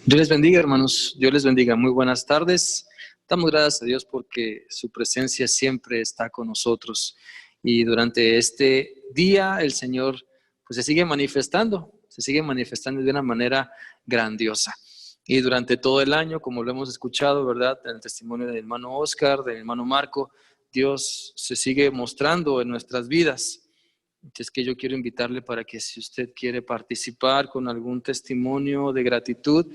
Dios les bendiga, hermanos. Dios les bendiga. Muy buenas tardes. Damos gracias a Dios porque su presencia siempre está con nosotros. Y durante este día el Señor pues se sigue manifestando de una manera grandiosa. Y durante todo el año, como lo hemos escuchado, ¿verdad? En el testimonio del hermano Oscar, del hermano Marco, Dios se sigue mostrando en nuestras vidas. Entonces que yo quiero invitarle para que si usted quiere participar con algún testimonio de gratitud,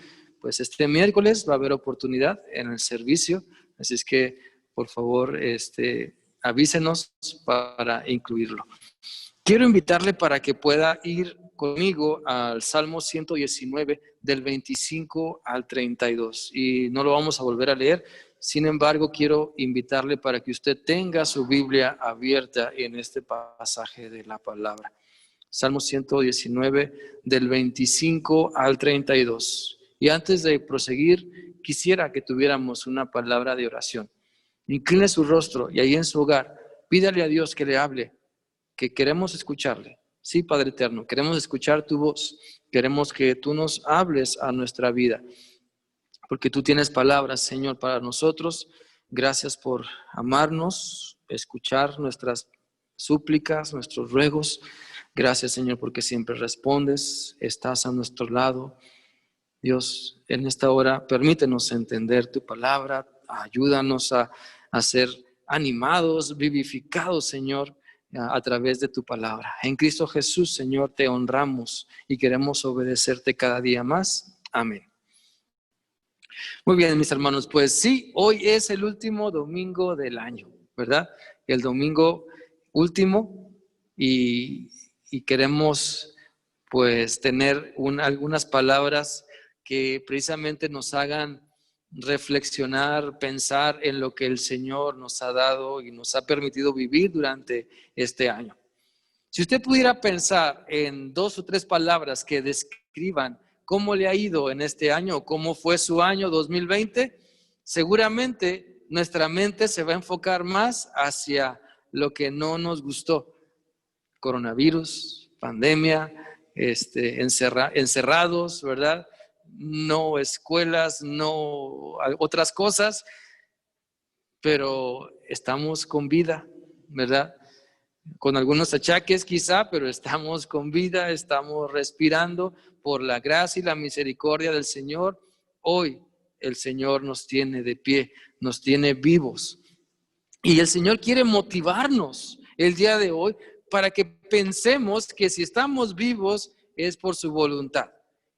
pues este miércoles va a haber oportunidad en el servicio. Así es que, por favor, avísenos para incluirlo. Quiero invitarle para que pueda ir conmigo al Salmo 119 del 25 al 32. Y no lo vamos a volver a leer. Sin embargo, quiero invitarle para que usted tenga su Biblia abierta en este pasaje de la palabra. Salmo 119 del 25 al 32. Y antes de proseguir, quisiera que tuviéramos una palabra de oración. Incline su rostro y ahí en su hogar, pídale a Dios que le hable, que queremos escucharle. Sí, Padre eterno, queremos escuchar tu voz. Queremos que tú nos hables a nuestra vida, porque tú tienes palabras, Señor, para nosotros. Gracias por amarnos, escuchar nuestras súplicas, nuestros ruegos. Gracias, Señor, porque siempre respondes, estás a nuestro lado. Dios, en esta hora, permítenos entender tu palabra, ayúdanos a ser animados, vivificados, Señor, a través de tu palabra. En Cristo Jesús, Señor, te honramos y queremos obedecerte cada día más. Amén. Muy bien, mis hermanos, pues sí, hoy es el último domingo del año, ¿verdad? El domingo último y queremos pues tener algunas palabras que precisamente nos hagan reflexionar, pensar en lo que el Señor nos ha dado y nos ha permitido vivir durante este año. Si usted pudiera pensar en 2 o 3 palabras que describan cómo le ha ido en este año, cómo fue su año 2020, seguramente nuestra mente se va a enfocar más hacia lo que no nos gustó. Coronavirus, pandemia, encerrados, ¿verdad? No escuelas, no otras cosas, pero estamos con vida, ¿verdad? Con algunos achaques quizá, pero estamos con vida, estamos respirando por la gracia y la misericordia del Señor. Hoy el Señor nos tiene de pie, nos tiene vivos. Y el Señor quiere motivarnos el día de hoy para que pensemos que si estamos vivos es por su voluntad.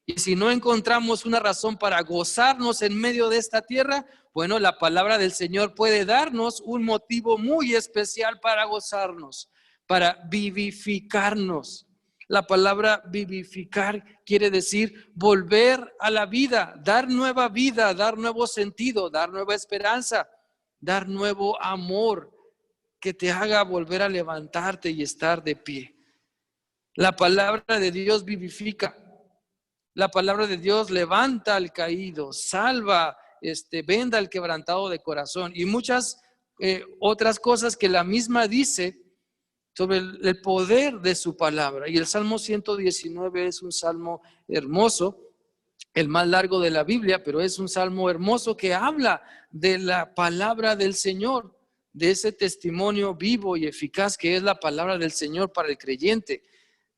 Y si no encontramos una razón para gozarnos en medio de esta tierra, bueno, la palabra del Señor puede darnos un motivo muy especial para gozarnos, para vivificarnos. La palabra vivificar quiere decir volver a la vida, dar nueva vida, dar nuevo sentido, dar nueva esperanza, dar nuevo amor que te haga volver a levantarte y estar de pie. La palabra de Dios vivifica. La palabra de Dios levanta al caído, salva, venda al quebrantado de corazón y muchas otras cosas que la misma dice sobre el poder de su palabra. Y el Salmo 119 es un salmo hermoso, el más largo de la Biblia, pero es un salmo hermoso que habla de la palabra del Señor, de ese testimonio vivo y eficaz que es la palabra del Señor para el creyente,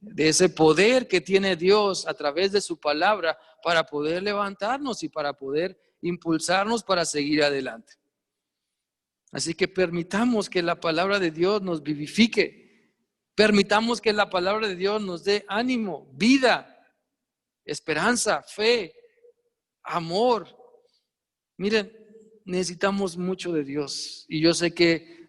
de ese poder que tiene Dios a través de su palabra para poder levantarnos y para poder impulsarnos para seguir adelante. Así que permitamos que la palabra de Dios nos vivifique, permitamos que la palabra de Dios nos dé ánimo, vida, esperanza, fe, amor. Miren, necesitamos mucho de Dios y yo sé que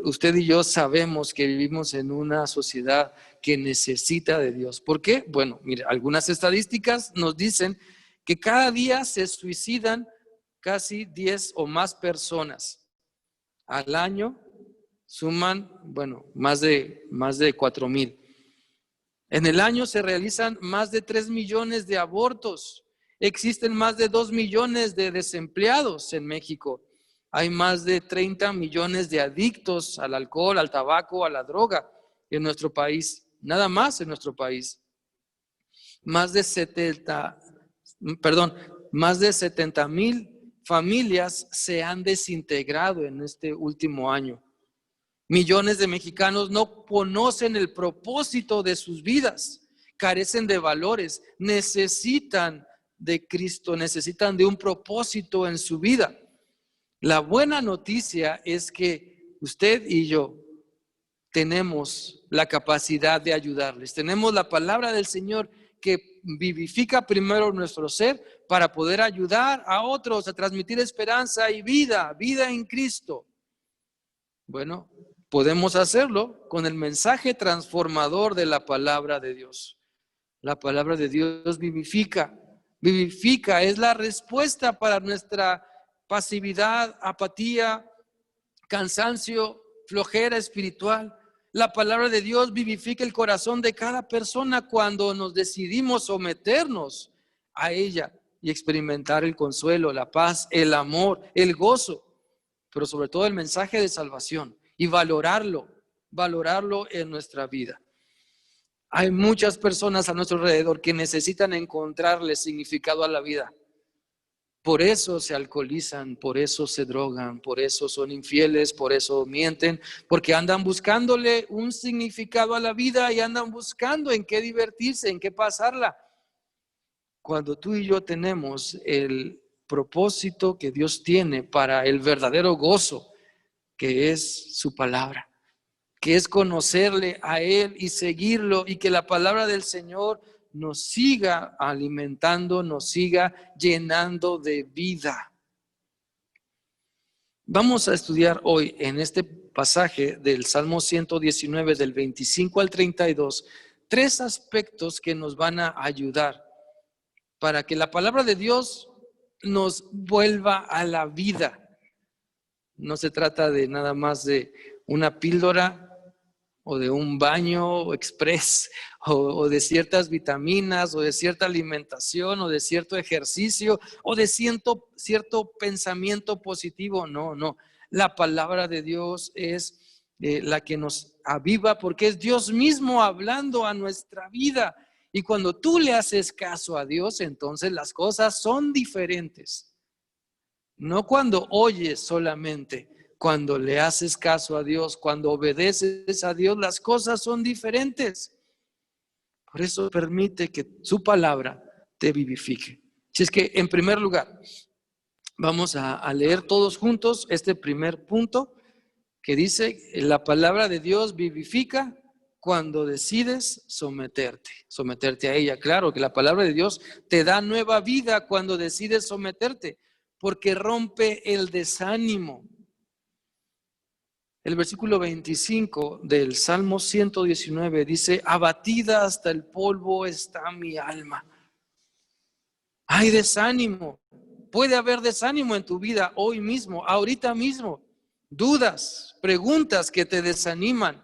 usted y yo sabemos que vivimos en una sociedad que necesita de Dios. ¿Por qué? Bueno, mire, algunas estadísticas nos dicen que cada día se suicidan casi 10 o más personas. Al año suman, bueno, más de 4,000. En el año se realizan más de 3 millones de abortos. Existen más de 2 millones de desempleados en México. Hay más de 30 millones de adictos al alcohol, al tabaco, a la droga en nuestro país. Nada más en nuestro país. más de 70,000 familias se han desintegrado en este último año. Millones de mexicanos no conocen el propósito de sus vidas, carecen de valores, necesitan de Cristo, necesitan de un propósito en su vida. La buena noticia es que usted y yo tenemos la capacidad de ayudarles. Tenemos la palabra del Señor que vivifica primero nuestro ser para poder ayudar a otros a transmitir esperanza y vida en Cristo. Bueno, podemos hacerlo con el mensaje transformador de la palabra de Dios. La palabra de Dios vivifica, es la respuesta para nuestra pasividad, apatía, cansancio, flojera espiritual. La palabra de Dios vivifica el corazón de cada persona cuando nos decidimos someternos a ella y experimentar el consuelo, la paz, el amor, el gozo, pero sobre todo el mensaje de salvación y valorarlo en nuestra vida. Hay muchas personas a nuestro alrededor que necesitan encontrarle significado a la vida. Por eso se alcoholizan, por eso se drogan, por eso son infieles, por eso mienten, porque andan buscándole un significado a la vida y andan buscando en qué divertirse, en qué pasarla. Cuando tú y yo tenemos el propósito que Dios tiene para el verdadero gozo, que es su palabra, que es conocerle a Él y seguirlo, y que la palabra del Señor nos siga alimentando, nos siga llenando de vida. Vamos a estudiar hoy en este pasaje del Salmo 119, del 25 al 32, 3 aspectos que nos van a ayudar para que la palabra de Dios nos vuelva a la vida. No se trata de nada más de una píldora o de un baño express o de ciertas vitaminas o de cierta alimentación o de cierto ejercicio o de cierto pensamiento positivo. No. La palabra de Dios es la que nos aviva, porque es Dios mismo hablando a nuestra vida. Y cuando tú le haces caso a Dios, entonces las cosas son diferentes. No cuando oyes solamente. Cuando le haces caso a Dios, cuando obedeces a Dios, las cosas son diferentes. Por eso permite que su palabra te vivifique. Si es que, en primer lugar, vamos a leer todos juntos este primer punto que dice: la palabra de Dios vivifica cuando decides someterte a ella. Claro que la palabra de Dios te da nueva vida cuando decides someterte, porque rompe el desánimo. El versículo 25 del Salmo 119 dice: abatida hasta el polvo está mi alma. Hay desánimo. Puede haber desánimo en tu vida hoy mismo, ahorita mismo. Dudas, preguntas que te desaniman.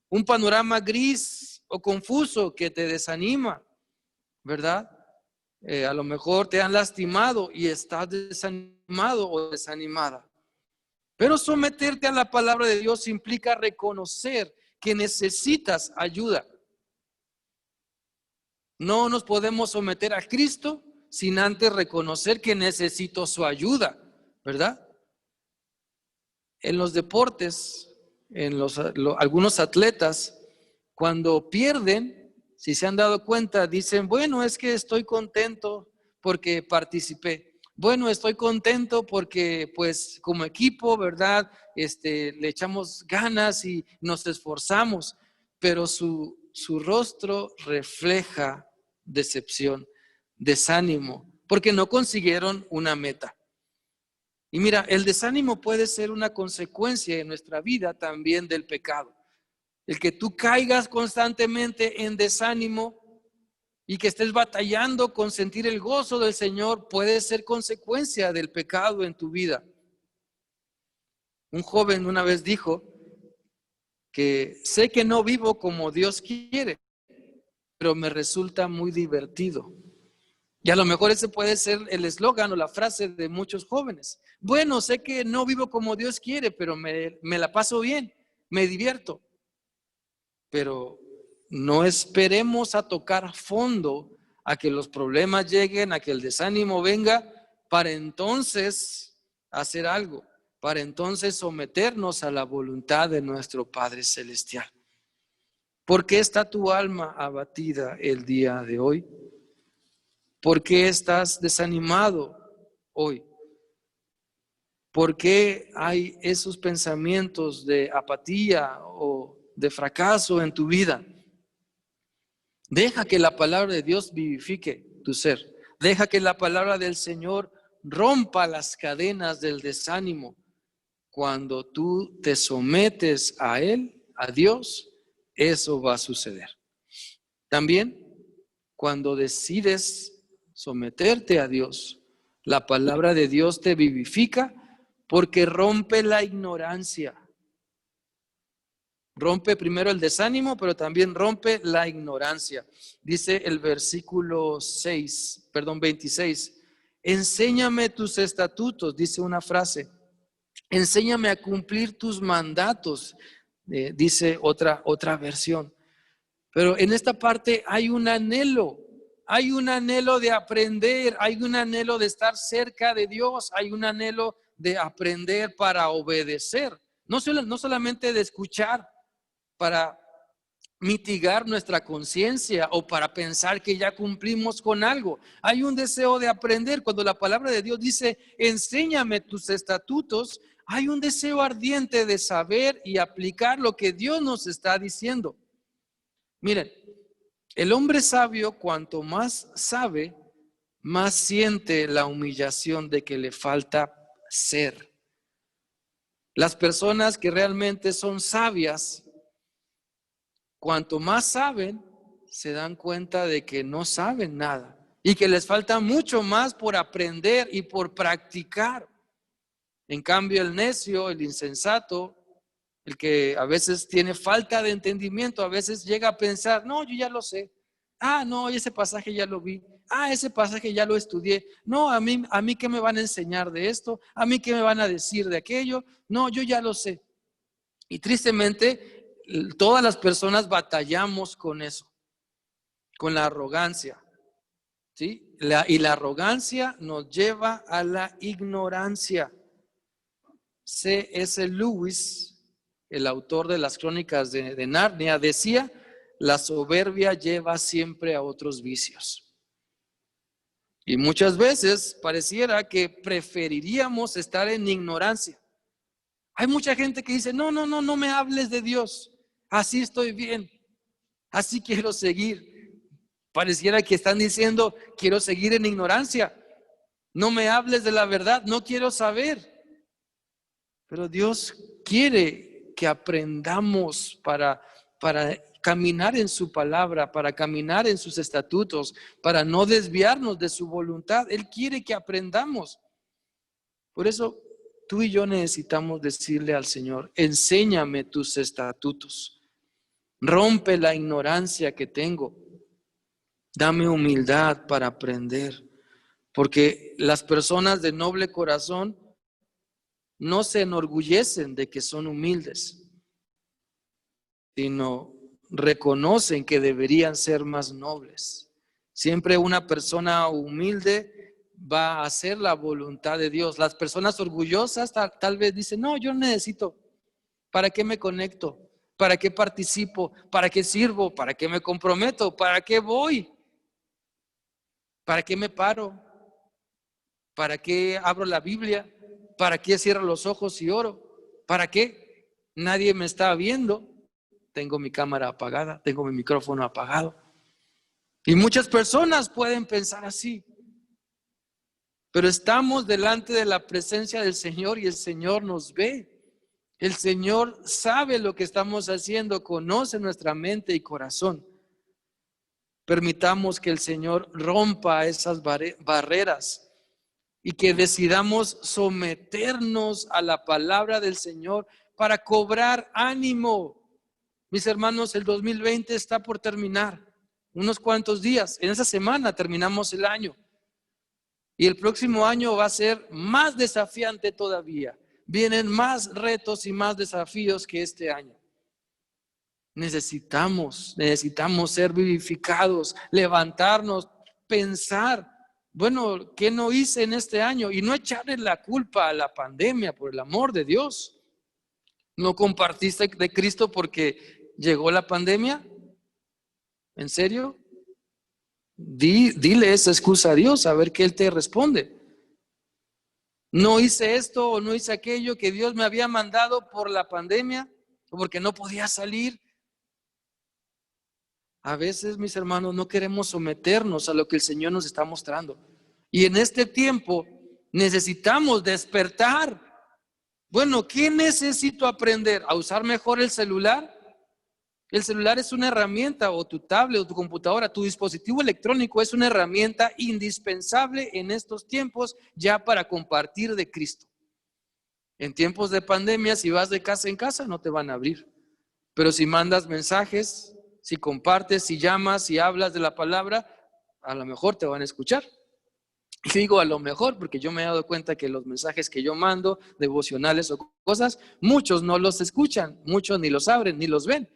Un panorama gris o confuso que te desanima, ¿verdad? A lo mejor te han lastimado y estás desanimado o desanimada. Pero someterte a la palabra de Dios implica reconocer que necesitas ayuda. No nos podemos someter a Cristo sin antes reconocer que necesito su ayuda, ¿verdad? En los deportes, algunos atletas, cuando pierden, si se han dado cuenta, dicen: bueno, es que estoy contento porque participé. Bueno, estoy contento porque pues como equipo, ¿verdad? Le echamos ganas y nos esforzamos, pero su rostro refleja decepción, desánimo, porque no consiguieron una meta. Y mira, el desánimo puede ser una consecuencia en nuestra vida también del pecado. El que tú caigas constantemente en desánimo y que estés batallando con sentir el gozo del Señor puede ser consecuencia del pecado en tu vida. Un joven una vez dijo que sé que no vivo como Dios quiere, pero me resulta muy divertido. Y a lo mejor ese puede ser el eslogan o la frase de muchos jóvenes. Bueno, sé que no vivo como Dios quiere, pero me la paso bien, me divierto. Pero no esperemos a tocar fondo a que los problemas lleguen, a que el desánimo venga, para entonces hacer algo, para entonces someternos a la voluntad de nuestro Padre Celestial. ¿Por qué está tu alma abatida el día de hoy? ¿Por qué estás desanimado hoy? ¿Por qué hay esos pensamientos de apatía o de fracaso en tu vida? Deja que la palabra de Dios vivifique tu ser. Deja que la palabra del Señor rompa las cadenas del desánimo. Cuando tú te sometes a Él, a Dios, eso va a suceder. También, cuando decides someterte a Dios, la palabra de Dios te vivifica porque rompe la ignorancia. Rompe primero el desánimo, pero también rompe la ignorancia. Dice el versículo 26. Enséñame tus estatutos, dice una frase. Enséñame a cumplir tus mandatos, dice otra versión. Pero en esta parte hay un anhelo de aprender, hay un anhelo de estar cerca de Dios, hay un anhelo de aprender para obedecer. No solamente de escuchar, para mitigar nuestra conciencia o para pensar que ya cumplimos con algo. Hay un deseo de aprender. Cuando la palabra de Dios dice, enséñame tus estatutos, hay un deseo ardiente de saber y aplicar lo que Dios nos está diciendo. Miren, el hombre sabio, cuanto más sabe, más siente la humillación de que le falta ser. Las personas que realmente son sabias, cuanto más saben, se dan cuenta de que no saben nada y que les falta mucho más por aprender y por practicar. En cambio, el necio, el insensato, el que a veces tiene falta de entendimiento, a veces llega a pensar, no, yo ya lo sé. Ah, no, ese pasaje ya lo vi. Ah, ese pasaje ya lo estudié. No, a mí ¿qué me van a enseñar de esto? ¿A mí qué me van a decir de aquello? No, yo ya lo sé. Y tristemente, todas las personas batallamos con eso, con la arrogancia, ¿sí? Y la arrogancia nos lleva a la ignorancia. C.S. Lewis, el autor de las Crónicas de Narnia, decía, la soberbia lleva siempre a otros vicios. Y muchas veces pareciera que preferiríamos estar en ignorancia. Hay mucha gente que dice, no me hables de Dios. Así estoy bien, así quiero seguir. Pareciera que están diciendo, quiero seguir en ignorancia. No me hables de la verdad, no quiero saber. Pero Dios quiere que aprendamos para caminar en su palabra, para caminar en sus estatutos, para no desviarnos de su voluntad. Él quiere que aprendamos. Por eso tú y yo necesitamos decirle al Señor, enséñame tus estatutos. Rompe la ignorancia que tengo. Dame humildad para aprender. Porque las personas de noble corazón no se enorgullecen de que son humildes, sino reconocen que deberían ser más nobles. Siempre una persona humilde va a hacer la voluntad de Dios. Las personas orgullosas tal vez dicen, no, yo necesito. ¿Para qué me conecto? ¿Para qué participo? ¿Para qué sirvo? ¿Para qué me comprometo? ¿Para qué voy? ¿Para qué me paro? ¿Para qué abro la Biblia? ¿Para qué cierro los ojos y oro? ¿Para qué? Nadie me está viendo. Tengo mi cámara apagada, tengo mi micrófono apagado. Y muchas personas pueden pensar así. Pero estamos delante de la presencia del Señor y el Señor nos ve. El Señor sabe lo que estamos haciendo, conoce nuestra mente y corazón. Permitamos que el Señor rompa esas barreras y que decidamos someternos a la palabra del Señor para cobrar ánimo. Mis hermanos, el 2020 está por terminar, unos cuantos días. En esa semana terminamos el año. Y el próximo año va a ser más desafiante todavía. Vienen más retos y más desafíos que este año. Necesitamos ser vivificados, levantarnos pensar, bueno, ¿qué no hice en este año? Y no echarle la culpa a la pandemia, por el amor de Dios. ¿No compartiste de Cristo porque llegó la pandemia? ¿En serio? Dile esa excusa a Dios, a ver qué Él te responde. No hice esto o no hice aquello que Dios me había mandado por la pandemia o porque no podía salir. A veces, mis hermanos, no queremos someternos a lo que el Señor nos está mostrando. Y en este tiempo necesitamos despertar. Bueno, ¿qué necesito aprender? ¿A usar mejor el celular? El celular es una herramienta, o tu tablet o tu computadora, tu dispositivo electrónico es una herramienta indispensable en estos tiempos ya para compartir de Cristo. En tiempos de pandemia, si vas de casa en casa, no te van a abrir. Pero si mandas mensajes, si compartes, si llamas, si hablas de la palabra, a lo mejor te van a escuchar. Y digo a lo mejor porque yo me he dado cuenta que los mensajes que yo mando, devocionales o cosas, muchos no los escuchan, muchos ni los abren, ni los ven.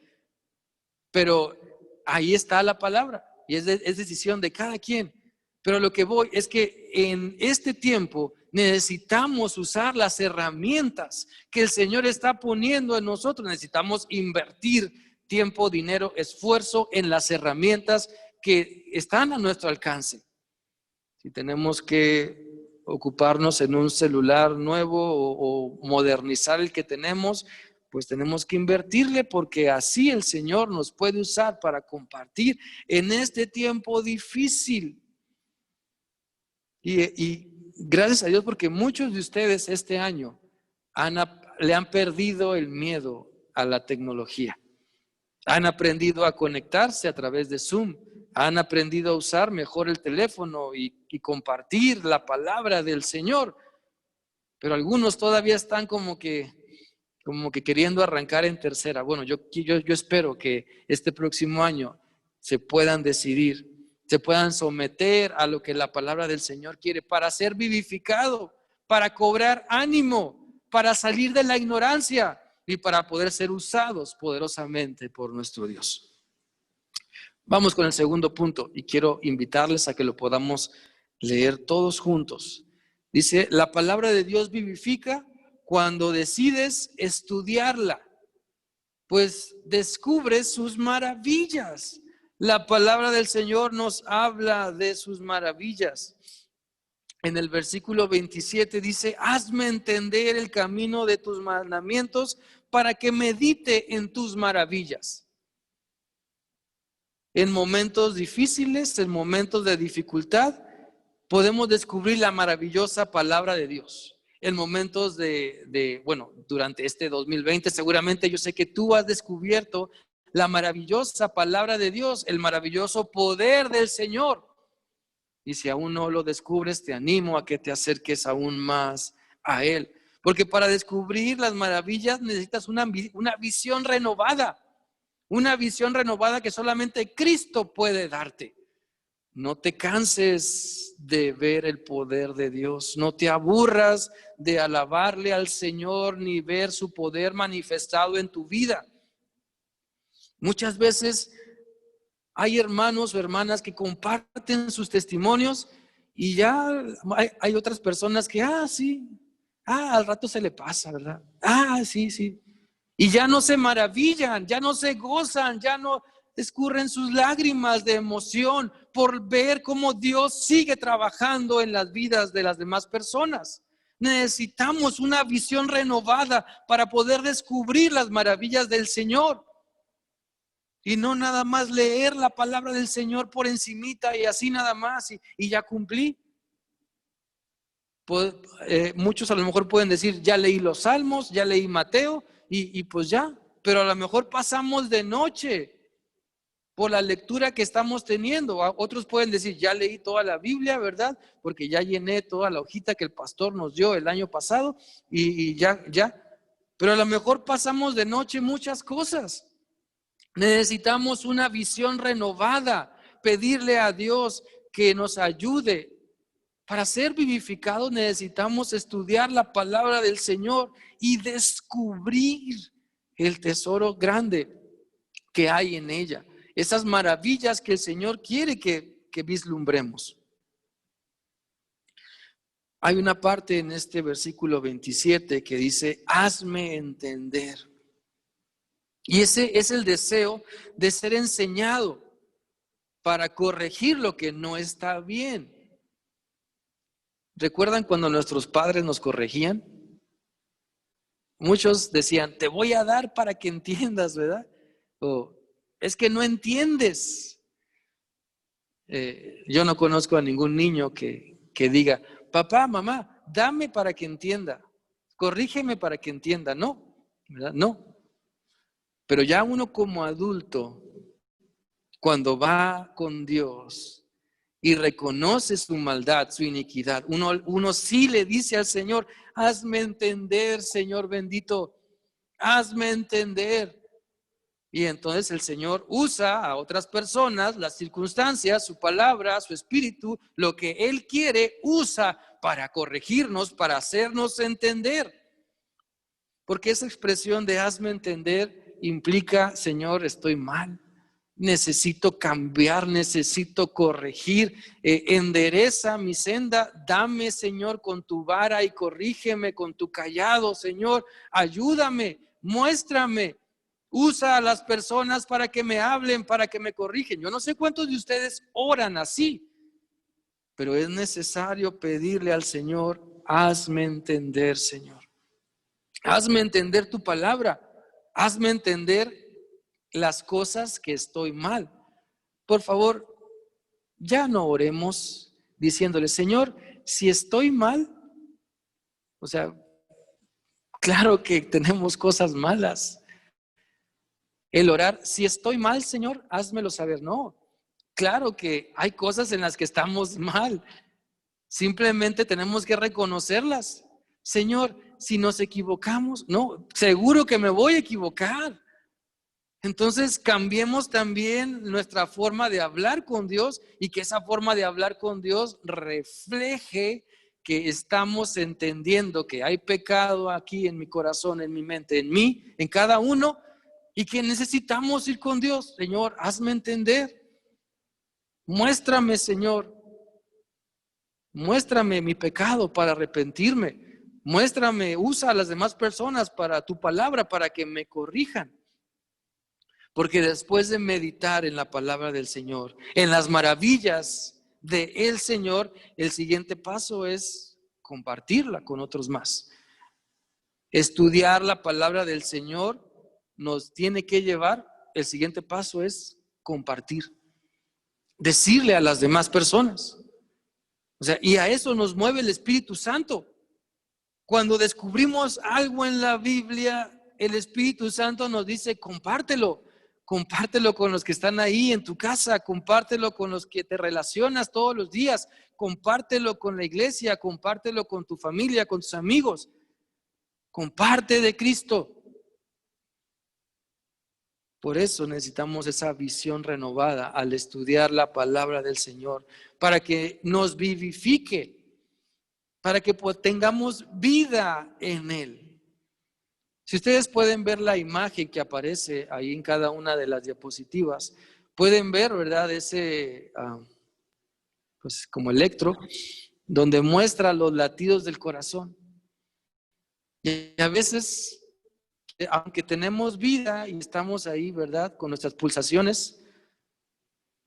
Pero ahí está la palabra y es decisión de cada quien. Pero lo que voy es que en este tiempo necesitamos usar las herramientas que el Señor está poniendo en nosotros. Necesitamos invertir tiempo, dinero, esfuerzo en las herramientas que están a nuestro alcance. Si tenemos que ocuparnos en un celular nuevo o modernizar el que tenemos, pues tenemos que invertirle, porque así el Señor nos puede usar para compartir en este tiempo difícil. Y gracias a Dios, porque muchos de ustedes este año le han perdido el miedo a la tecnología. Han aprendido a conectarse a través de Zoom. Han aprendido a usar mejor el teléfono y compartir la palabra del Señor. Pero algunos todavía están como que queriendo arrancar en tercera. Bueno, yo espero que este próximo año se puedan decidir, se puedan someter a lo que la palabra del Señor quiere para ser vivificado, para cobrar ánimo, para salir de la ignorancia y para poder ser usados poderosamente por nuestro Dios. Vamos con el segundo punto y quiero invitarles a que lo podamos leer todos juntos. Dice, la palabra de Dios vivifica cuando decides estudiarla, pues descubres sus maravillas. La palabra del Señor nos habla de sus maravillas. En el versículo 27 dice, hazme entender el camino de tus mandamientos para que medite en tus maravillas. En momentos difíciles, en momentos de dificultad, podemos descubrir la maravillosa palabra de Dios. En momentos durante este 2020, seguramente yo sé que tú has descubierto la maravillosa palabra de Dios, el maravilloso poder del Señor. Y si aún no lo descubres, te animo a que te acerques aún más a Él. Porque para descubrir las maravillas necesitas una visión renovada. Una visión renovada que solamente Cristo puede darte. No te canses de ver el poder de Dios. No te aburras de alabarle al Señor ni ver su poder manifestado en tu vida. Muchas veces hay hermanos o hermanas que comparten sus testimonios y ya hay otras personas que, sí, al rato se le pasa, ¿verdad? Sí. Y ya no se maravillan, ya no se gozan, ya no escurren sus lágrimas de emoción por ver cómo Dios sigue trabajando en las vidas de las demás personas. Necesitamos una visión renovada para poder descubrir las maravillas del Señor. Y no nada más leer la palabra del Señor por encimita y así nada más y ya cumplí. Muchos a lo mejor pueden decir, ya leí los Salmos, ya leí Mateo y pues ya. Pero a lo mejor pasamos de noche por la lectura que estamos teniendo. Otros pueden decir, ya leí toda la Biblia, ¿verdad? Porque ya llené toda la hojita que el pastor nos dio el año pasado y ya. Pero a lo mejor pasamos de noche muchas cosas. Necesitamos una visión renovada, pedirle a Dios que nos ayude. Para ser vivificados necesitamos estudiar la palabra del Señor y descubrir el tesoro grande que hay en ella. Esas maravillas que el Señor quiere que que vislumbremos. Hay una parte en este versículo 27 que dice, hazme entender. Y ese es el deseo de ser enseñado para corregir lo que no está bien. ¿Recuerdan cuando nuestros padres nos corregían? Muchos decían, te voy a dar para que entiendas, ¿verdad? O es que no entiendes. Yo no conozco a ningún niño que diga, papá, mamá, dame para que entienda, corrígeme para que entienda. No, ¿verdad? No. Pero ya uno como adulto, cuando va con Dios y reconoce su maldad, su iniquidad, uno sí le dice al Señor, hazme entender, Señor bendito, hazme entender. Y entonces el Señor usa a otras personas, las circunstancias, su palabra, su espíritu, lo que Él quiere, usa para corregirnos, para hacernos entender. Porque esa expresión de hazme entender implica, Señor, estoy mal, necesito cambiar, necesito corregir, endereza mi senda, dame, Señor, con tu vara y corrígeme con tu callado, Señor, ayúdame, muéstrame. Usa a las personas para que me hablen, para que me corrigen. Yo no sé cuántos de ustedes oran así, pero es necesario pedirle al Señor, hazme entender, Señor. Hazme entender tu palabra. Hazme entender las cosas que estoy mal. Por favor, ya no oremos diciéndole, Señor, si estoy mal, o sea, claro que tenemos cosas malas. El orar, si estoy mal, Señor, házmelo saber. No, claro que hay cosas en las que estamos mal. Simplemente tenemos que reconocerlas. Señor, si nos equivocamos, no, seguro que me voy a equivocar. Entonces cambiemos también nuestra forma de hablar con Dios y que esa forma de hablar con Dios refleje que estamos entendiendo que hay pecado aquí en mi corazón, en mi mente, en mí, en cada uno, y que necesitamos ir con Dios. Señor, hazme entender. Muéstrame, Señor. Muéstrame mi pecado para arrepentirme. Muéstrame, usa a las demás personas para tu palabra, para que me corrijan. Porque después de meditar en la palabra del Señor, en las maravillas del Señor, el siguiente paso es compartirla con otros más. Estudiar la palabra del Señor nos tiene que llevar, el siguiente paso es compartir, decirle a las demás personas. O sea, y a eso nos mueve el Espíritu Santo. Cuando descubrimos algo en la Biblia, el Espíritu Santo nos dice, compártelo. Compártelo con los que están ahí en tu casa, compártelo con los que te relacionas todos los días, compártelo con la iglesia, compártelo con tu familia, con tus amigos. Comparte de Cristo. Por eso necesitamos esa visión renovada al estudiar la palabra del Señor, para que nos vivifique, para que tengamos vida en Él. Si ustedes pueden ver la imagen que aparece ahí en cada una de las diapositivas, pueden ver, ¿verdad? Ese, pues como electro, donde muestra los latidos del corazón. Y a veces, aunque tenemos vida y estamos ahí, ¿verdad? Con nuestras pulsaciones,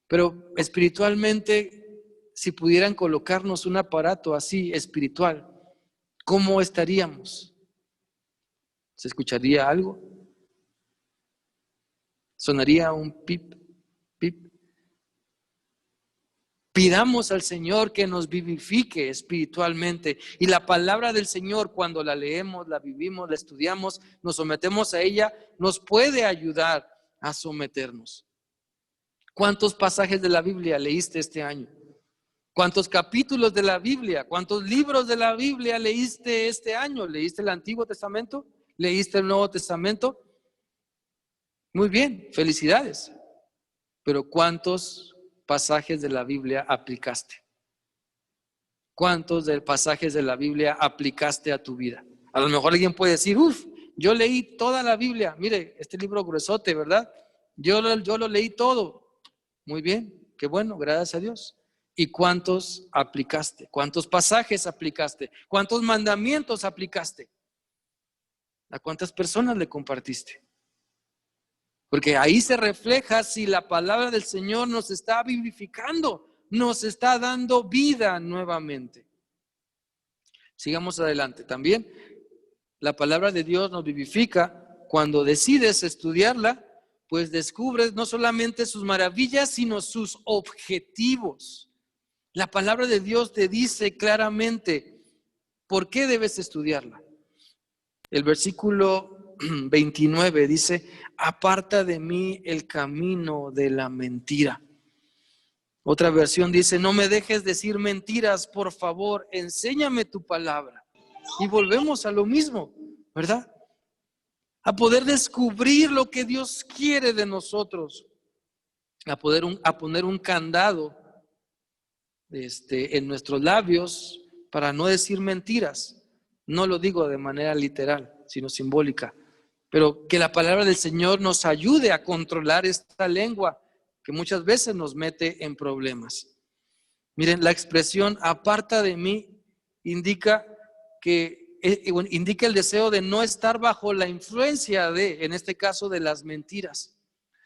pero espiritualmente, si pudieran colocarnos un aparato así espiritual, ¿cómo estaríamos? ¿Se escucharía algo? ¿Sonaría un pip, pip? Pidamos al Señor que nos vivifique espiritualmente. Y la palabra del Señor, cuando la leemos, la vivimos, la estudiamos, nos sometemos a ella, nos puede ayudar a someternos. ¿Cuántos pasajes de la Biblia leíste este año? ¿Cuántos capítulos de la Biblia? ¿Cuántos libros de la Biblia leíste este año? ¿Leíste el Antiguo Testamento? ¿Leíste el Nuevo Testamento? Muy bien, felicidades. Pero ¿cuántos pasajes de la Biblia aplicaste? ¿Cuántos pasajes de la Biblia aplicaste a tu vida? A lo mejor alguien puede decir, yo leí toda la Biblia. Mire, este libro gruesote, ¿verdad? Yo lo leí todo. Muy bien, qué bueno, gracias a Dios. ¿Y cuántos aplicaste? ¿Cuántos pasajes aplicaste? ¿Cuántos mandamientos aplicaste? ¿A cuántas personas le compartiste? Porque ahí se refleja si la palabra del Señor nos está vivificando, nos está dando vida nuevamente. Sigamos adelante. También la palabra de Dios nos vivifica. Cuando decides estudiarla, pues descubres no solamente sus maravillas, sino sus objetivos. La palabra de Dios te dice claramente por qué debes estudiarla. El versículo 29 dice: aparta de mí el camino de la mentira. Otra versión dice: no me dejes decir mentiras, por favor, enséñame tu palabra. Y volvemos a lo mismo, ¿verdad? A poder descubrir lo que Dios quiere de nosotros, a poner un candado en nuestros labios para no decir mentiras. No lo digo de manera literal, sino simbólica, pero que la palabra del Señor nos ayude a controlar esta lengua que muchas veces nos mete en problemas. Miren, la expresión aparta de mí indica el deseo de no estar bajo la influencia en este caso, de las mentiras.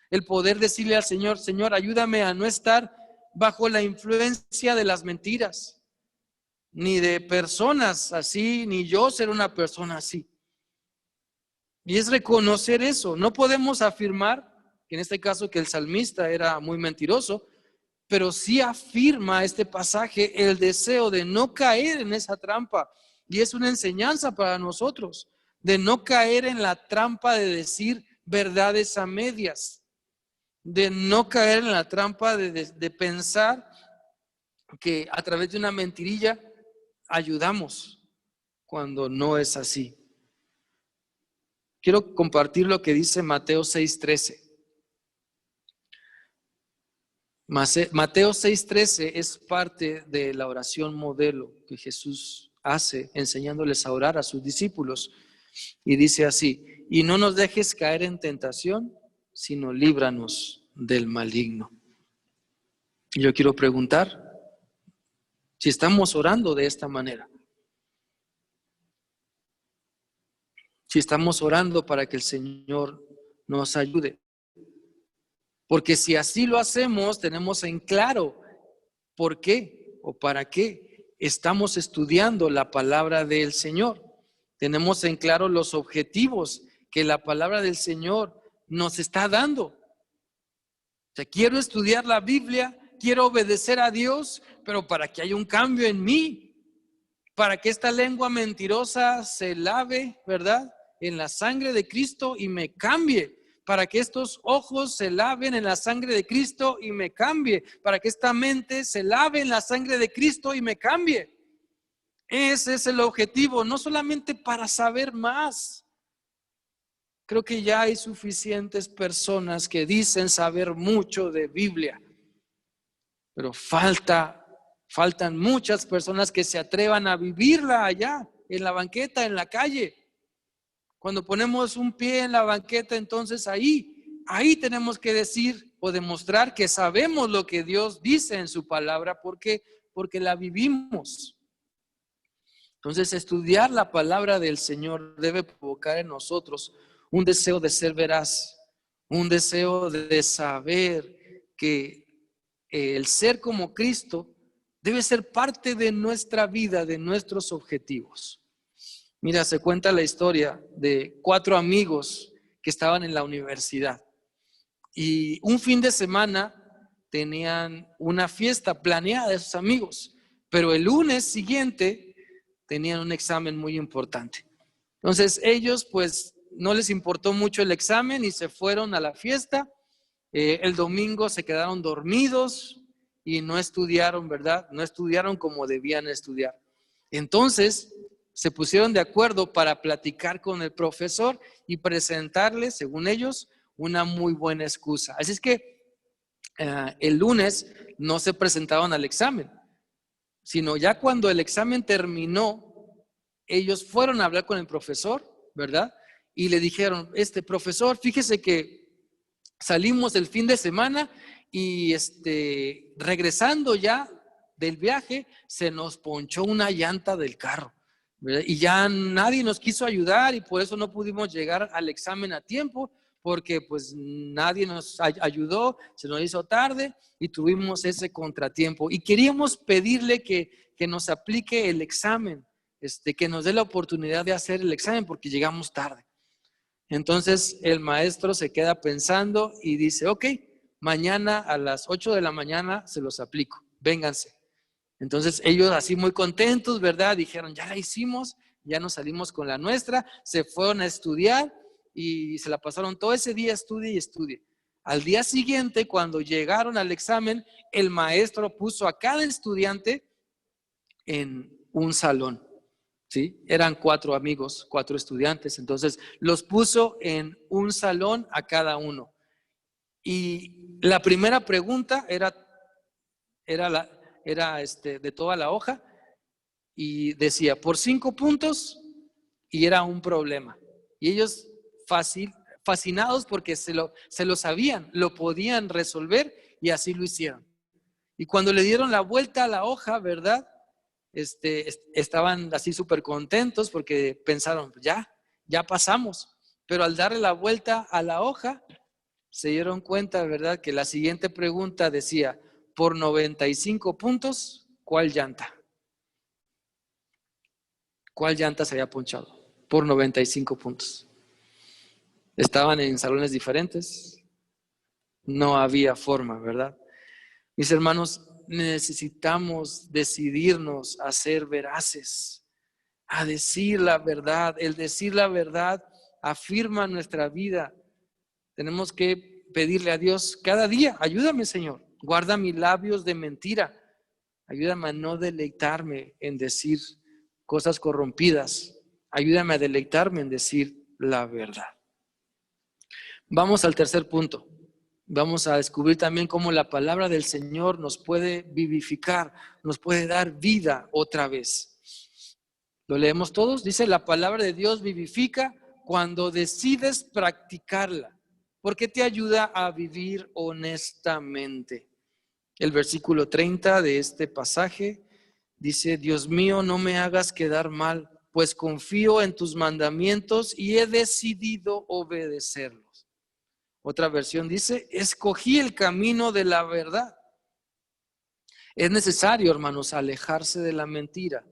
El poder decirle al Señor: Señor, ayúdame a no estar bajo la influencia de las mentiras, ni de personas así, ni yo ser una persona así. Y es reconocer eso. No podemos afirmar, que en este caso, que el salmista era muy mentiroso, pero sí afirma este pasaje el deseo de no caer en esa trampa. Y es una enseñanza para nosotros, de no caer en la trampa de decir verdades a medias, de no caer en la trampa de pensar que a través de una mentirilla ayudamos, cuando no es así. Quiero compartir lo que dice Mateo 6:13. Mateo 6:13 es parte de la oración modelo que Jesús hace, enseñándoles a orar a sus discípulos. Y dice así: y no nos dejes caer en tentación, sino líbranos del maligno. Y yo quiero preguntar si estamos orando de esta manera. Si estamos orando para que el Señor nos ayude. Porque si así lo hacemos, tenemos en claro por qué o para qué estamos estudiando la palabra del Señor. Tenemos en claro los objetivos que la palabra del Señor nos está dando. O sea, quiero estudiar la Biblia, quiero obedecer a Dios, pero para que haya un cambio en mí, para que esta lengua mentirosa se lave, ¿verdad?, en la sangre de Cristo y me cambie. Para que estos ojos se laven en la sangre de Cristo y me cambie. Para que esta mente se lave en la sangre de Cristo y me cambie. Ese es el objetivo, no solamente para saber más. Creo que ya hay suficientes personas que dicen saber mucho de Biblia, pero faltan muchas personas que se atrevan a vivirla allá, en la banqueta, en la calle. Cuando ponemos un pie en la banqueta, entonces ahí tenemos que decir o demostrar que sabemos lo que Dios dice en su palabra, porque la vivimos. Entonces, estudiar la palabra del Señor debe provocar en nosotros un deseo de ser veraz, un deseo de saber que el ser como Cristo debe ser parte de nuestra vida, de nuestros objetivos. Mira, se cuenta la historia de 4 amigos que estaban en la universidad y un fin de semana tenían una fiesta planeada de sus amigos, pero el lunes siguiente tenían un examen muy importante. Entonces ellos pues no les importó mucho el examen y se fueron a la fiesta. El domingo se quedaron dormidos y no estudiaron, ¿verdad? No estudiaron como debían estudiar. Entonces se pusieron de acuerdo para platicar con el profesor y presentarle, según ellos, una muy buena excusa. Así es que el lunes no se presentaron al examen, sino ya cuando el examen terminó, ellos fueron a hablar con el profesor, ¿verdad? Y le dijeron: profesor, fíjese que salimos el fin de semana y regresando ya del viaje se nos ponchó una llanta del carro, ¿verdad? Y ya nadie nos quiso ayudar y por eso no pudimos llegar al examen a tiempo, porque pues nadie nos ayudó, se nos hizo tarde y tuvimos ese contratiempo. Y queríamos pedirle que nos aplique el examen, que nos dé la oportunidad de hacer el examen porque llegamos tarde. Entonces el maestro se queda pensando y dice, ok, mañana a las 8 de la mañana se los aplico, vénganse. Entonces ellos así muy contentos, ¿verdad? Dijeron, ya la hicimos, ya nos salimos con la nuestra, se fueron a estudiar y se la pasaron todo ese día, estudie y estudie. Al día siguiente, cuando llegaron al examen, el maestro puso a cada estudiante en un salón, ¿sí? Eran 4 amigos, 4 estudiantes, entonces los puso en un salón a cada uno. Y la primera pregunta era de toda la hoja y decía, por 5 puntos, y era un problema. Y ellos fascinados porque se lo sabían, lo podían resolver y así lo hicieron. Y cuando le dieron la vuelta a la hoja, ¿verdad? Estaban así súper contentos porque pensaron, ya pasamos. Pero al darle la vuelta a la hoja, se dieron cuenta, ¿verdad? Que la siguiente pregunta decía, por 95 puntos, ¿cuál llanta? ¿Cuál llanta se había ponchado? Por 95 puntos. Estaban en salones diferentes. No había forma, ¿verdad? Mis hermanos, necesitamos decidirnos a ser veraces, a decir la verdad. El decir la verdad afirma nuestra vida. Tenemos que pedirle a Dios cada día, ayúdame, Señor, guarda mis labios de mentira. Ayúdame a no deleitarme en decir cosas corrompidas. Ayúdame a deleitarme en decir la verdad. Vamos al tercer punto. Vamos a descubrir también cómo la palabra del Señor nos puede vivificar, nos puede dar vida otra vez. ¿Lo leemos todos? Dice, la palabra de Dios vivifica cuando decides practicarla, porque te ayuda a vivir honestamente. El versículo 30 de este pasaje dice, Dios mío, no me hagas quedar mal, pues confío en tus mandamientos y he decidido obedecerlos. Otra versión dice, escogí el camino de la verdad. Es necesario, hermanos, alejarse de la mentira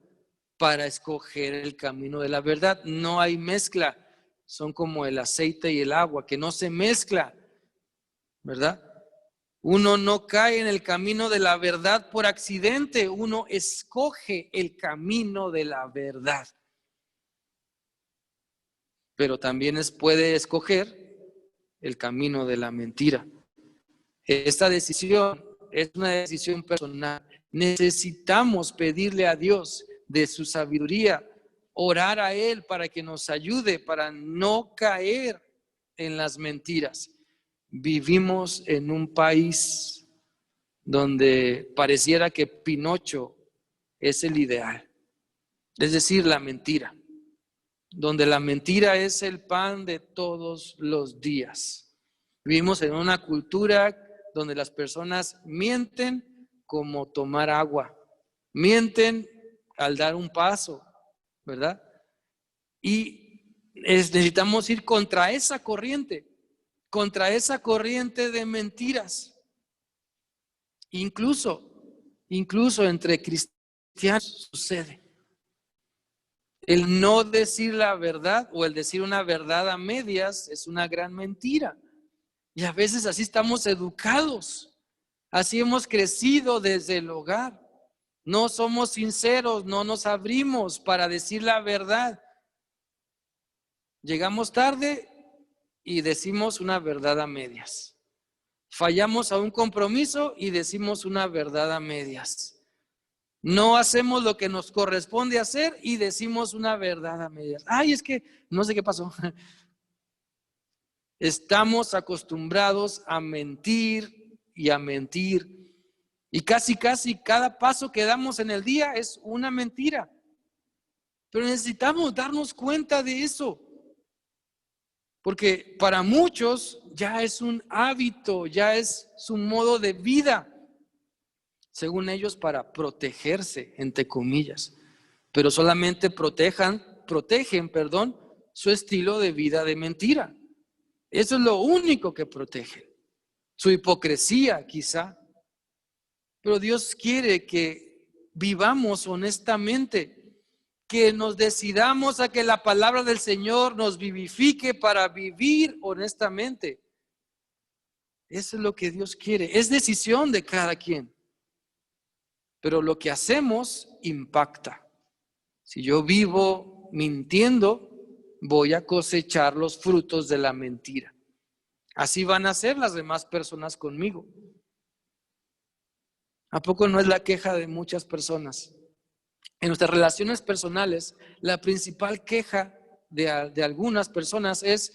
para escoger el camino de la verdad. No hay mezcla, son como el aceite y el agua, que no se mezcla, ¿verdad? Uno no cae en el camino de la verdad por accidente, uno escoge el camino de la verdad. Pero también puede escoger el camino de la mentira. Esta decisión es una decisión personal. Necesitamos pedirle a Dios de su sabiduría, orar a Él para que nos ayude, para no caer en las mentiras. Vivimos en un país donde pareciera que Pinocho es el ideal, es decir, la mentira, donde la mentira es el pan de todos los días. Vivimos en una cultura donde las personas mienten como tomar agua, mienten al dar un paso, ¿verdad? Y necesitamos ir contra esa corriente de mentiras. Incluso entre cristianos sucede. El no decir la verdad o el decir una verdad a medias es una gran mentira. Y a veces así estamos educados, así hemos crecido desde el hogar. No somos sinceros, no nos abrimos para decir la verdad. Llegamos tarde y decimos una verdad a medias. Fallamos a un compromiso y decimos una verdad a medias. No hacemos lo que nos corresponde hacer y decimos una verdad a medias. Ay, es que no sé qué pasó. Estamos acostumbrados a mentir y a mentir. Y casi cada paso que damos en el día es una mentira. Pero necesitamos darnos cuenta de eso. Porque para muchos ya es un hábito, ya es su modo de vida. según ellos, para protegerse, entre comillas, pero solamente protegen, su estilo de vida de mentira. Eso es lo único que protege. Su hipocresía, quizá. Pero Dios quiere que vivamos honestamente, que nos decidamos a que la palabra del Señor nos vivifique para vivir honestamente. Eso es lo que Dios quiere. Es decisión de cada quien. Pero lo que hacemos impacta. Si yo vivo mintiendo, voy a cosechar los frutos de la mentira. Así van a ser las demás personas conmigo. ¿A poco no es la queja de muchas personas? En nuestras relaciones personales, la principal queja de algunas personas es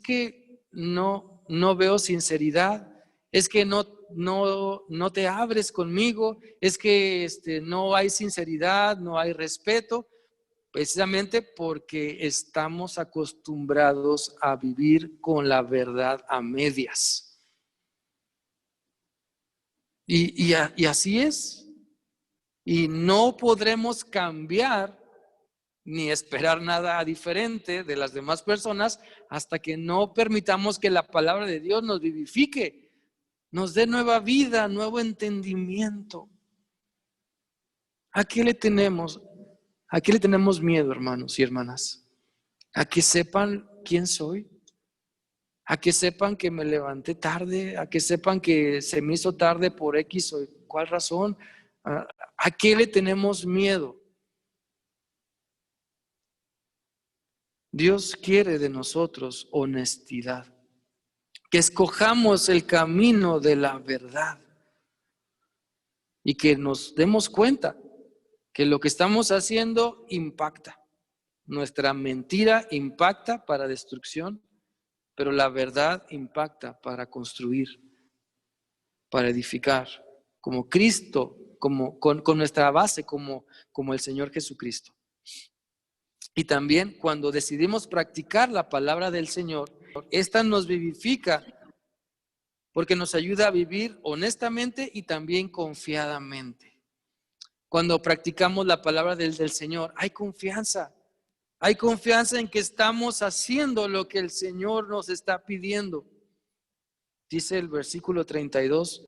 que no veo sinceridad, es que no te abres conmigo, es que no hay sinceridad, no hay respeto, precisamente porque estamos acostumbrados a vivir con la verdad a medias. Y así es. Y no podremos cambiar ni esperar nada diferente de las demás personas hasta que no permitamos que la palabra de Dios nos vivifique, nos dé nueva vida, nuevo entendimiento. ¿A qué le tenemos miedo, hermanos y hermanas? ¿A que sepan quién soy? ¿A que sepan que me levanté tarde? ¿A que sepan que se me hizo tarde por X o cuál razón? ¿A qué le tenemos miedo? Dios quiere de nosotros honestidad, que escojamos el camino de la verdad y que nos demos cuenta que lo que estamos haciendo impacta. Nuestra mentira impacta para destrucción, pero la verdad impacta para construir, para edificar, como Cristo, con nuestra base como el Señor Jesucristo. Y también cuando decidimos practicar la palabra del Señor, esta nos vivifica porque nos ayuda a vivir honestamente y también confiadamente. Cuando practicamos la palabra del Señor, hay confianza. Hay confianza en que estamos haciendo lo que el Señor nos está pidiendo. Dice el versículo 32,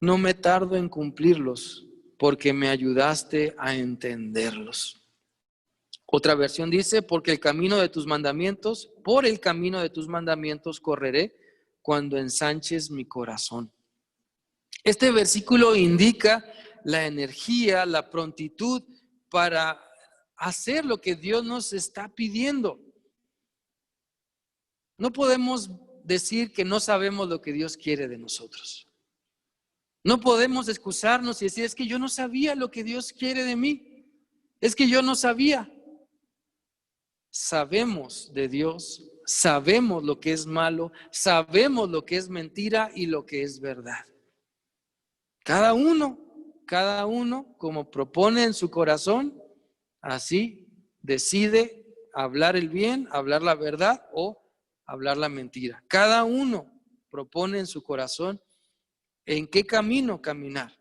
no me tardo en cumplirlos porque me ayudaste a entenderlos. Otra versión dice, por el camino de tus mandamientos correré cuando ensanches mi corazón. Este versículo indica la energía, la prontitud para hacer lo que Dios nos está pidiendo. No podemos decir que no sabemos lo que Dios quiere de nosotros. No podemos excusarnos y decir, es que yo no sabía lo que Dios quiere de mí. Es que yo no sabía. Sabemos de Dios, sabemos lo que es malo, sabemos lo que es mentira y lo que es verdad. Cada uno, como propone en su corazón, así decide hablar el bien, hablar la verdad o hablar la mentira. Cada uno propone en su corazón en qué camino caminar.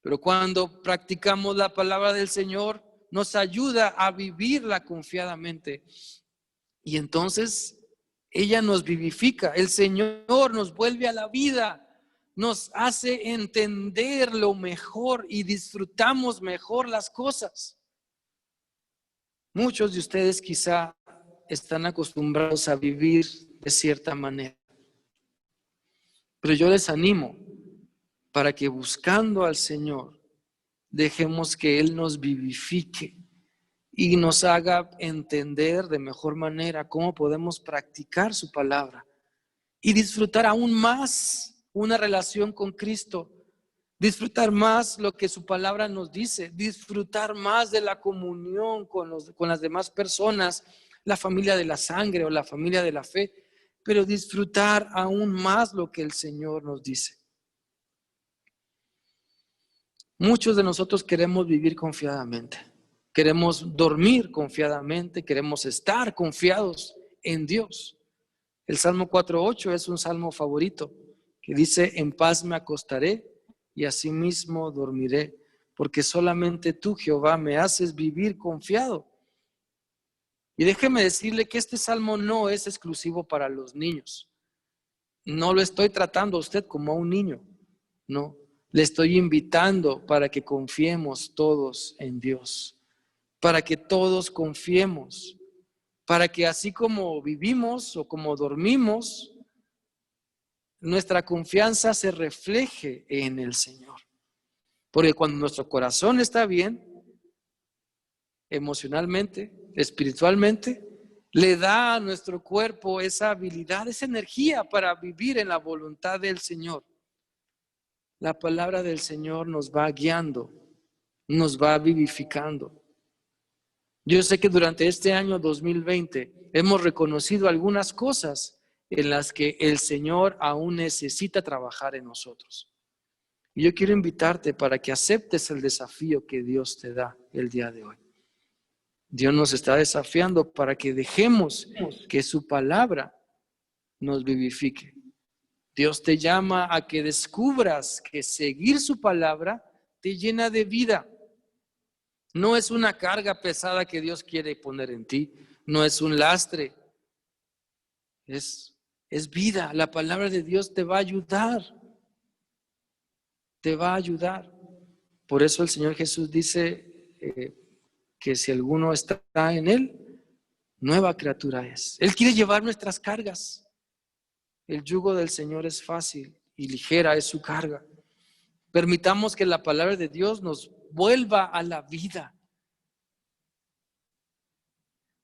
Pero cuando practicamos la palabra del Señor, nos ayuda a vivirla confiadamente. Y entonces ella nos vivifica. El Señor nos vuelve a la vida, nos hace entender lo mejor y disfrutamos mejor las cosas. Muchos de ustedes quizá están acostumbrados a vivir de cierta manera. Pero yo les animo para que buscando al Señor, dejemos que Él nos vivifique y nos haga entender de mejor manera cómo podemos practicar su palabra y disfrutar aún más una relación con Cristo, disfrutar más lo que su palabra nos dice, disfrutar más de la comunión con las demás personas, la familia de la sangre o la familia de la fe, pero disfrutar aún más lo que el Señor nos dice. Muchos de nosotros queremos vivir confiadamente, queremos dormir confiadamente, queremos estar confiados en Dios. El Salmo 4:8 es un salmo favorito que dice, en paz me acostaré y asimismo dormiré, porque solamente tú, Jehová, me haces vivir confiado. Y déjeme decirle que este salmo no es exclusivo para los niños. No lo estoy tratando a usted como a un niño, no. Le estoy invitando para que confiemos todos en Dios, para que todos confiemos, para que así como vivimos o como dormimos, nuestra confianza se refleje en el Señor. Porque cuando nuestro corazón está bien, emocionalmente, espiritualmente, le da a nuestro cuerpo esa habilidad, esa energía para vivir en la voluntad del Señor. La palabra del Señor nos va guiando, nos va vivificando. Yo sé que durante este año 2020 hemos reconocido algunas cosas en las que el Señor aún necesita trabajar en nosotros. Y yo quiero invitarte para que aceptes el desafío que Dios te da el día de hoy. Dios nos está desafiando para que dejemos que su palabra nos vivifique. Dios te llama a que descubras que seguir su palabra te llena de vida. No es una carga pesada que Dios quiere poner en ti, no es un lastre, es vida. La palabra de Dios te va a ayudar, te va a ayudar. Por eso el Señor Jesús dice que si alguno está en Él, nueva criatura es. Él quiere llevar nuestras cargas. El yugo del Señor es fácil y ligera es su carga. Permitamos que la palabra de Dios nos vuelva a la vida.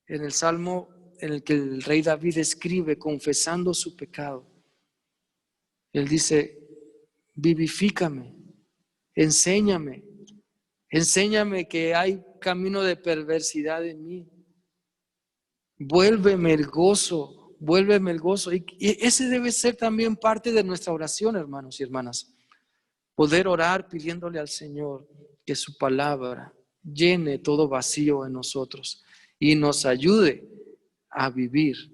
En el Salmo en el que el rey David escribe confesando su pecado, él dice: vivifícame, enséñame que hay camino de perversidad en mí. Vuélveme el gozo. Y ese debe ser también parte de nuestra oración, hermanos y hermanas. Poder orar pidiéndole al Señor que su palabra llene todo vacío en nosotros y nos ayude a vivir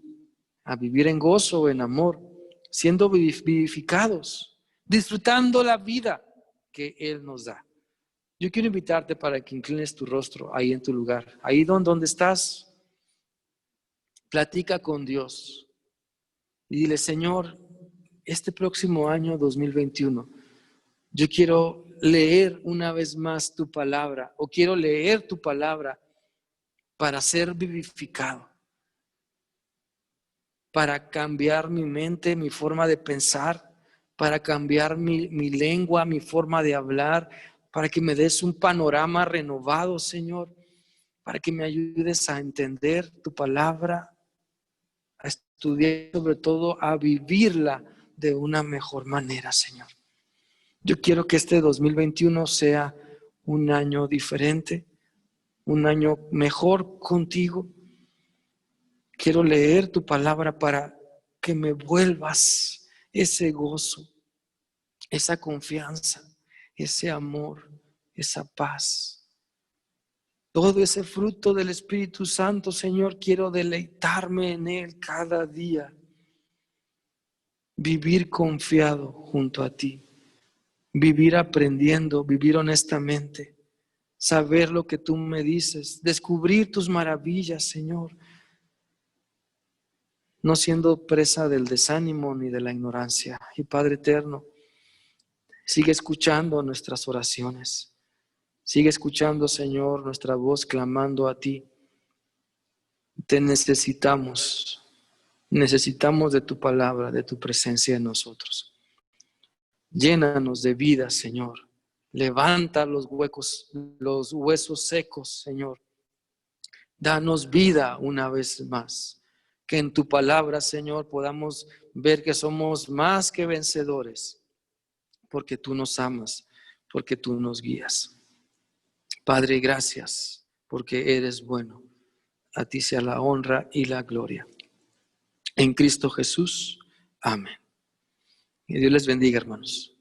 en gozo, en amor, siendo vivificados, disfrutando la vida que Él nos da. Yo quiero invitarte para que inclines tu rostro ahí en tu lugar, ahí donde estás. Platica con Dios y dile: Señor, este próximo año 2021, yo quiero leer una vez más tu palabra, o quiero leer tu palabra para ser vivificado, para cambiar mi mente, mi forma de pensar, para cambiar mi lengua, mi forma de hablar, para que me des un panorama renovado, Señor, para que me ayudes a entender tu palabra, a estudiar, sobre todo a vivirla de una mejor manera, Señor. Yo quiero que este 2021 sea un año diferente, un año mejor contigo. Quiero leer tu palabra para que me vuelvas ese gozo, esa confianza, ese amor, esa paz. Todo ese fruto del Espíritu Santo, Señor, quiero deleitarme en Él cada día. Vivir confiado junto a ti. Vivir aprendiendo, vivir honestamente. Saber lo que tú me dices. Descubrir tus maravillas, Señor. No siendo presa del desánimo ni de la ignorancia. Y Padre eterno, sigue escuchando nuestras oraciones. Sigue escuchando, Señor, nuestra voz clamando a ti. Te necesitamos. Necesitamos de tu palabra, de tu presencia en nosotros. Llénanos de vida, Señor. Levanta los huesos secos, Señor. Danos vida una vez más. Que en tu palabra, Señor, podamos ver que somos más que vencedores, porque tú nos amas, porque tú nos guías. Padre, gracias, porque eres bueno. A ti sea la honra y la gloria. En Cristo Jesús. Amén. Y Dios les bendiga, hermanos.